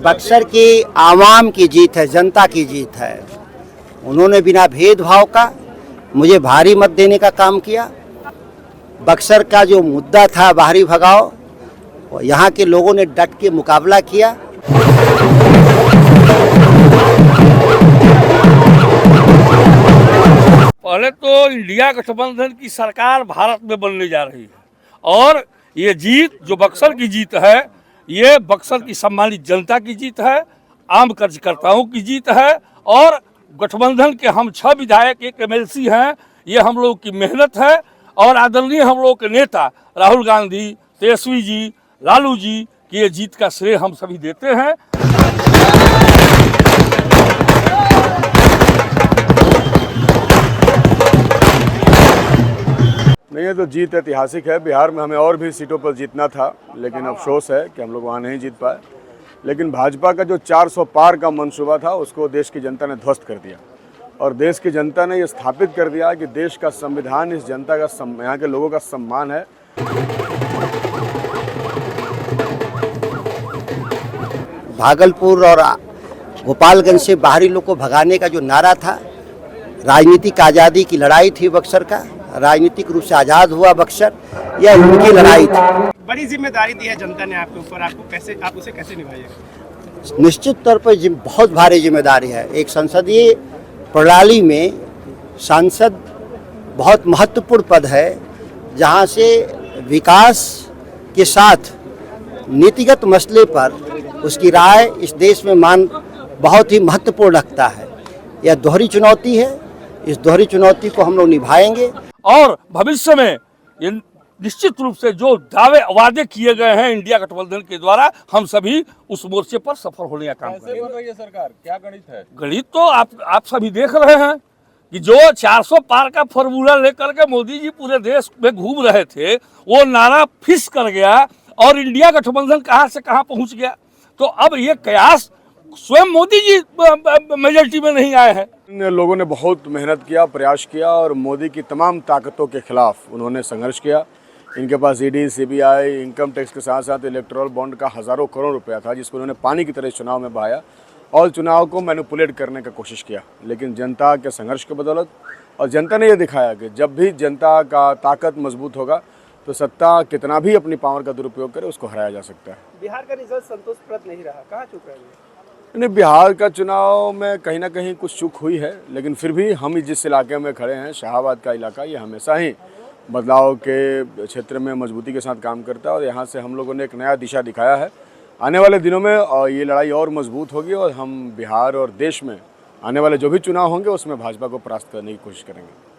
बक्सर की आवाम की जीत है, जनता की जीत है। उन्होंने बिना भेदभाव का मुझे भारी मत देने का काम किया। बक्सर का जो मुद्दा था बाहरी भगाओ, यहाँ के लोगों ने डट के मुकाबला किया। पहले तो इंडिया गठबंधन की सरकार भारत में बनने जा रही है और ये जीत जो बक्सर की जीत है, ये बक्सर की सम्मानित जनता की जीत है, आम कार्यकर्ताओं की जीत है और गठबंधन के हम 6 विधायक एक एमएलसी हैं। ये हम लोग की मेहनत है और आदरणीय हम लोग के नेता राहुल गांधी, तेजस्वी जी, लालू जी की ये जीत का श्रेय हम सभी देते हैं। नहीं, ये तो जीत ऐतिहासिक है। बिहार में हमें और भी सीटों पर जीतना था, लेकिन अफसोस है कि हम लोग वहाँ नहीं जीत पाए। लेकिन भाजपा का जो 400 पार का मंसूबा था, उसको देश की जनता ने ध्वस्त कर दिया और देश की जनता ने ये स्थापित कर दिया कि देश का संविधान इस जनता का, यहाँ के लोगों का सम्मान है। भागलपुर और गोपालगंज से बाहरी लोग को भगाने का जो नारा था, राजनीतिक आज़ादी की लड़ाई थी बक्सर का, राजनीतिक रूप से आज़ाद हुआ बक्सर, यह उनकी लड़ाई थी। बड़ी जिम्मेदारी दी है जनता ने आपके ऊपर, आप उसे कैसे निभाइएगा? निश्चित तौर पर बहुत भारी जिम्मेदारी है। एक संसदीय प्रणाली में सांसद बहुत महत्वपूर्ण पद है, जहां से विकास के साथ नीतिगत मसले पर उसकी राय इस देश में मान बहुत ही महत्वपूर्ण रखता है। यह दोहरी चुनौती है, इस दोहरी चुनौती को हम लोग निभाएंगे और भविष्य में ये निश्चित रूप से जो दावे वादे किए गए हैं इंडिया गठबंधन के द्वारा, हम सभी उस मोर्चे पर सफल होने का काम करेंगे। बन रही है सरकार, क्या गणित है? गणित तो आप सभी देख रहे हैं कि जो 400 पार का फॉर्मूला लेकर के मोदी जी पूरे देश में घूम रहे थे, वो नारा फिस कर गया और इंडिया गठबंधन कहां से कहां पहुंच गया। तो अब ये कयास स्वयं मोदी जी मेजॉरिटी में नहीं आए हैं। इन लोगों ने बहुत मेहनत किया, प्रयास किया और मोदी की तमाम ताकतों के खिलाफ उन्होंने संघर्ष किया। इनके पास ईडी, सीबीआई, इनकम टैक्स के साथ साथ इलेक्टोरल बॉन्ड का हज़ारों करोड़ रुपया था, जिसको उन्होंने पानी की तरह चुनाव में बहाया और चुनाव को मैनिपुलेट करने का कोशिश किया। लेकिन जनता के संघर्ष की बदौलत और जनता ने यह दिखाया कि जब भी जनता का ताकत मजबूत होगा तो सत्ता कितना भी अपनी पावर का दुरुपयोग करे, उसको हराया जा सकता है। बिहार का रिजल्ट संतोषप्रद नहीं रहा, कहाँ चूक रहे हैं? नहीं, बिहार का चुनाव में कहीं ना कहीं कुछ चूक हुई है, लेकिन फिर भी हम जिस इलाके में खड़े हैं, शाहाबाद का इलाका, ये हमेशा ही बदलाव के क्षेत्र में मजबूती के साथ काम करता है और यहाँ से हम लोगों ने एक नया दिशा दिखाया है। आने वाले दिनों में ये लड़ाई और मजबूत होगी और हम बिहार और देश में आने वाले जो भी चुनाव होंगे उसमें भाजपा को परास्त करने की कोशिश करेंगे।